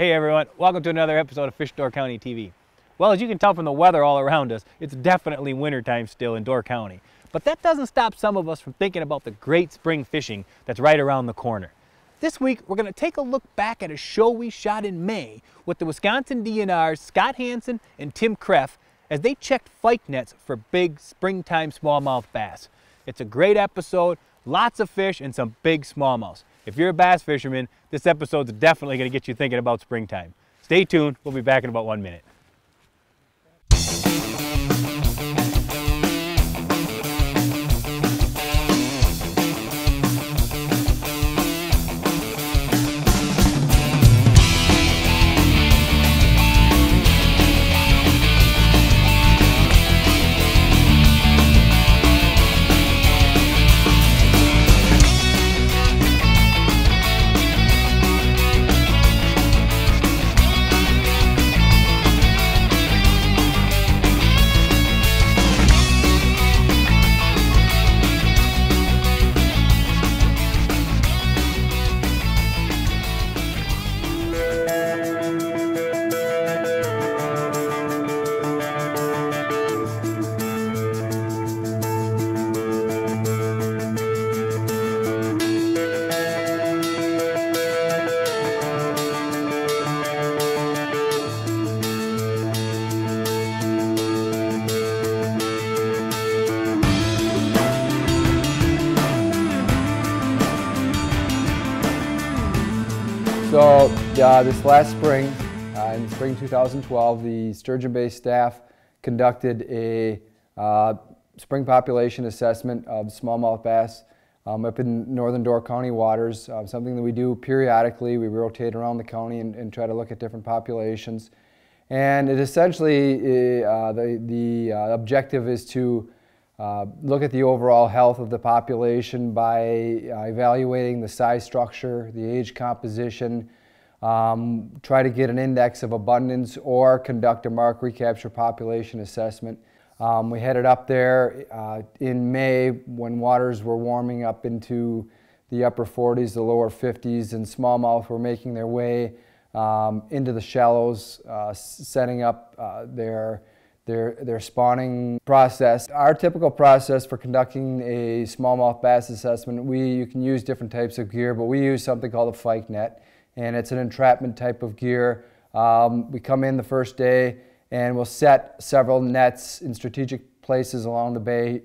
Hey everyone, welcome to another episode of Fish Door County TV. Well, as you can tell from the weather all around us, it's definitely wintertime still in Door County. But that doesn't stop some of us from thinking about the great spring fishing that's right around the corner. This week, we're going to take a look back at a show we shot in May with the Wisconsin DNR's Scott Hansen and Tim Kreff as they checked fyke nets for big springtime smallmouth bass. It's a great episode, lots of fish and some big smallmouths. If you're a bass fisherman, this episode's definitely going to get you thinking about springtime. Stay tuned, we'll be back in about 1 minute. So this last spring, in spring 2012, the sturgeon-based staff conducted a spring population assessment of smallmouth bass up in northern Door County waters, something that we do periodically. We rotate around the county and try to look at different populations. And it essentially, the objective is to look at the overall health of the population by evaluating the size structure, the age composition, try to get an index of abundance or conduct a mark recapture population assessment. We headed up there in May when waters were warming up into the upper 40s, the lower 50s, and smallmouth were making their way into the shallows, setting up their spawning process. Our typical process for conducting a smallmouth bass assessment, you can use different types of gear, but we use something called a fyke net, and it's an entrapment type of gear. We come in the first day and we'll set several nets in strategic places along the bay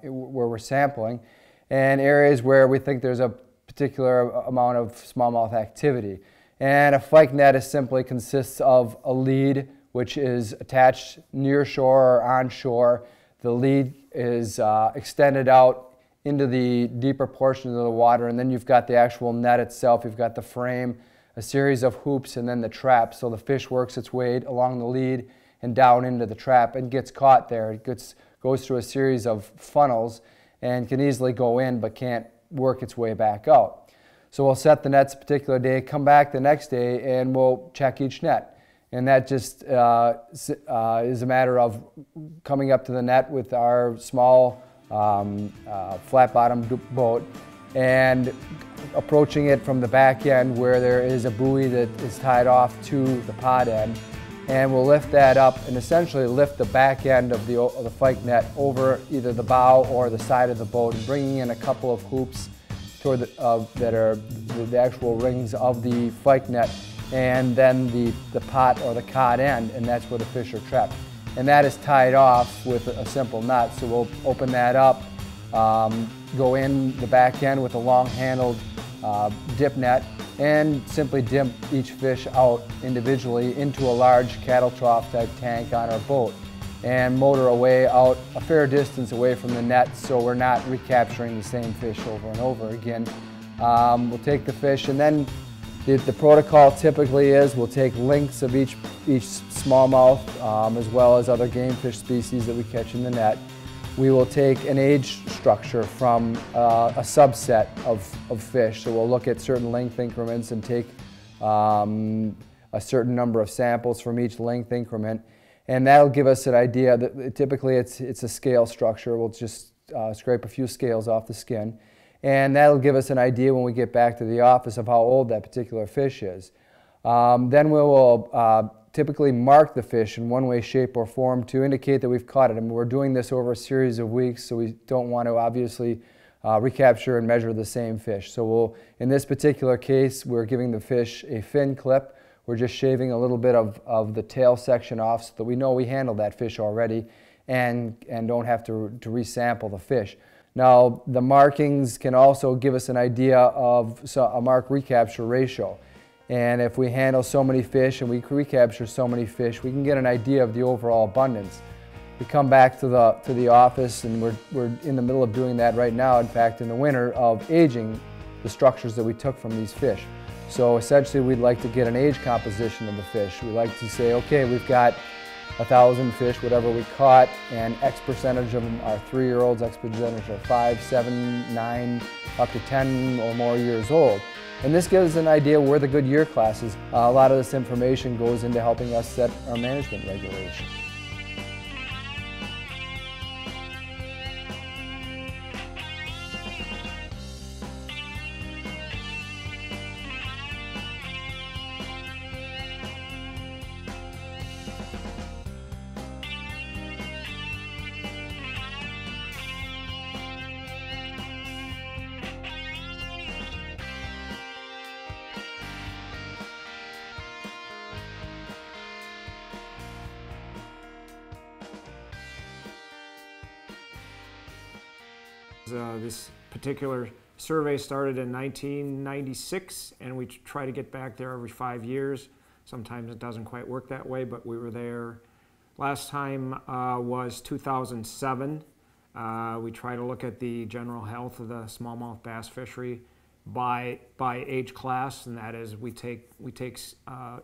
where we're sampling, and areas where we think there's a particular amount of smallmouth activity. And a fyke net simply consists of a lead which is attached near shore or on shore. The lead is extended out into the deeper portions of the water, and then you've got the actual net itself. You've got the frame, a series of hoops, and then the trap. So the fish works its way along the lead and down into the trap and gets caught there. It goes through a series of funnels and can easily go in but can't work its way back out. So we'll set the nets a particular day, come back the next day, and we'll check each net. And that just is a matter of coming up to the net with our small flat-bottomed boat and approaching it from the back end where there is a buoy that is tied off to the pod end. And we'll lift that up and essentially lift the back end of the fyke net over either the bow or the side of the boat, and bringing in a couple of hoops toward that are the actual rings of the fyke net, and then the pot or the cod end, and that's where the fish are trapped. And that is tied off with a simple knot. So we'll open that up, go in the back end with a long-handled dip net, and simply dip each fish out individually into a large cattle trough type tank on our boat, and motor away out a fair distance away from the net so we're not recapturing the same fish over and over again. We'll take the fish, and then the protocol typically is we'll take lengths of each smallmouth as well as other game fish species that we catch in the net. We will take an age structure from a subset of fish. So we'll look at certain length increments and take a certain number of samples from each length increment, and that'll give us an idea that typically it's a scale structure. We'll just scrape a few scales off the skin, and that'll give us an idea when we get back to the office of how old that particular fish is. Then we will typically mark the fish in one way, shape, or form to indicate that we've caught it. I mean, we're doing this over a series of weeks, so we don't want to obviously recapture and measure the same fish. So in this particular case, we're giving the fish a fin clip. We're just shaving a little bit of the tail section off so that we know we handled that fish already and don't have to resample the fish. Now, the markings can also give us an idea of a mark recapture ratio. And if we handle so many fish and we recapture so many fish, we can get an idea of the overall abundance. We come back to the office, and we're in the middle of doing that right now, in fact, in the winter, of aging the structures that we took from these fish. So essentially, we'd like to get an age composition of the fish. We like to say, okay, we've got 1,000 fish, whatever we caught, and X percentage of them are 3-year-olds, X percentage are 5, 7, 9, up to 10 or more years old. And this gives an idea where the good year class is. A lot of this information goes into helping us set our management regulations. This particular survey started in 1996, and we try to get back there every 5 years. Sometimes it doesn't quite work that way, but we were there. Last time was 2007. We try to look at the general health of the smallmouth bass fishery by age class, and that is we take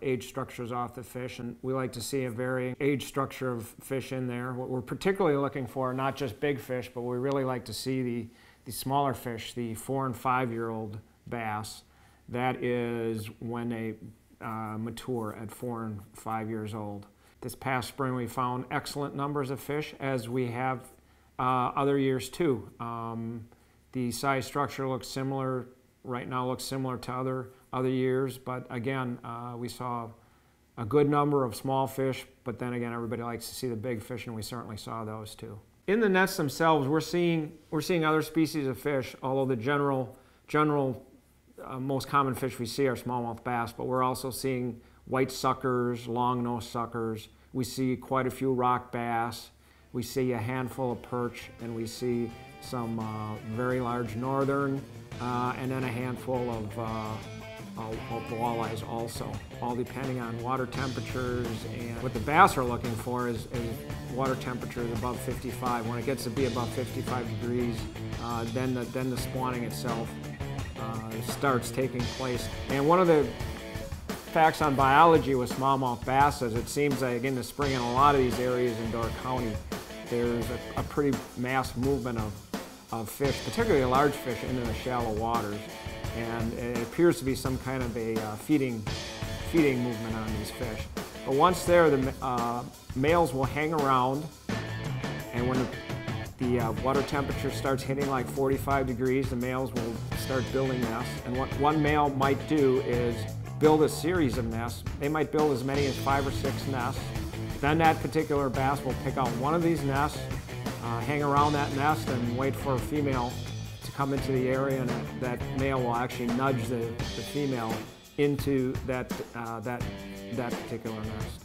age structures off the fish, and we like to see a varying age structure of fish in there. What we're particularly looking for, not just big fish, but we really like to see the smaller fish, the 4- and 5-year-old bass. That is when they mature at 4 and 5 years old. This past spring we found excellent numbers of fish, as we have other years too. The size structure looks similar. Right now looks similar to other years, but again, we saw a good number of small fish, but then again, everybody likes to see the big fish, and we certainly saw those too. In the nets themselves, we're seeing other species of fish, although the general most common fish we see are smallmouth bass, but we're also seeing white suckers, long-nosed suckers. We see quite a few rock bass. We see a handful of perch, and we see some very large northern, and then a handful of walleyes also, all depending on water temperatures. And what the bass are looking for is water temperatures above 55. When it gets to be above 55 degrees, then the spawning itself starts taking place. And one of the facts on biology with smallmouth bass is it seems like in the spring in a lot of these areas in Door County, there's a pretty mass movement of fish, particularly large fish, into the shallow waters. And it appears to be some kind of a feeding movement on these fish. But once there, the males will hang around, and when the water temperature starts hitting like 45 degrees, the males will start building nests. And what one male might do is build a series of nests. They might build as many as 5 or 6 nests. Then that particular bass will pick out one of these nests, hang around that nest, and wait for a female to come into the area, and that male will actually nudge the female into that particular nest.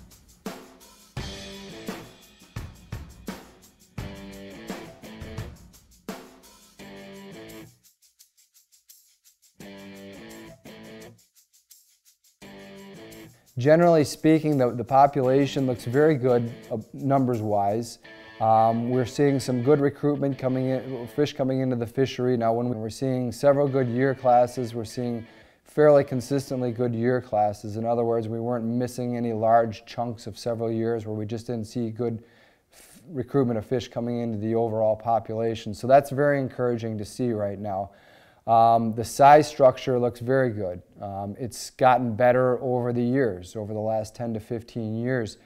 Generally speaking, the population looks very good numbers-wise. We're seeing some good recruitment coming in, fish coming into the fishery. Now, when we're seeing several good year classes, we're seeing fairly consistently good year classes. In other words, we weren't missing any large chunks of several years where we just didn't see good recruitment of fish coming into the overall population. So that's very encouraging to see right now. The size structure looks very good. It's gotten better over the years, over the last 10 to 15 years.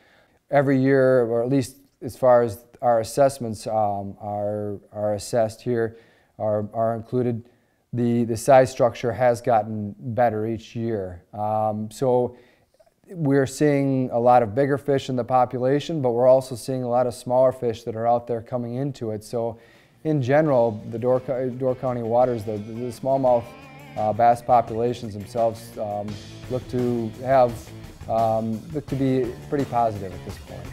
Every year, or at least as far as our assessments are assessed here, are included, the size structure has gotten better each year. So we're seeing a lot of bigger fish in the population, but we're also seeing a lot of smaller fish that are out there coming into it. So in general, the Door County waters, the smallmouth bass populations themselves look to be pretty positive at this point.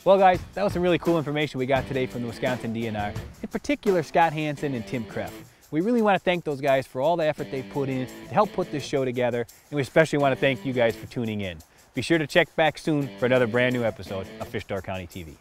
Well guys, that was some really cool information we got today from the Wisconsin DNR, in particular Scott Hansen and Tim Kreff. We really want to thank those guys for all the effort they put in to help put this show together, and we especially want to thank you guys for tuning in. Be sure to check back soon for another brand new episode of Fish Door County TV.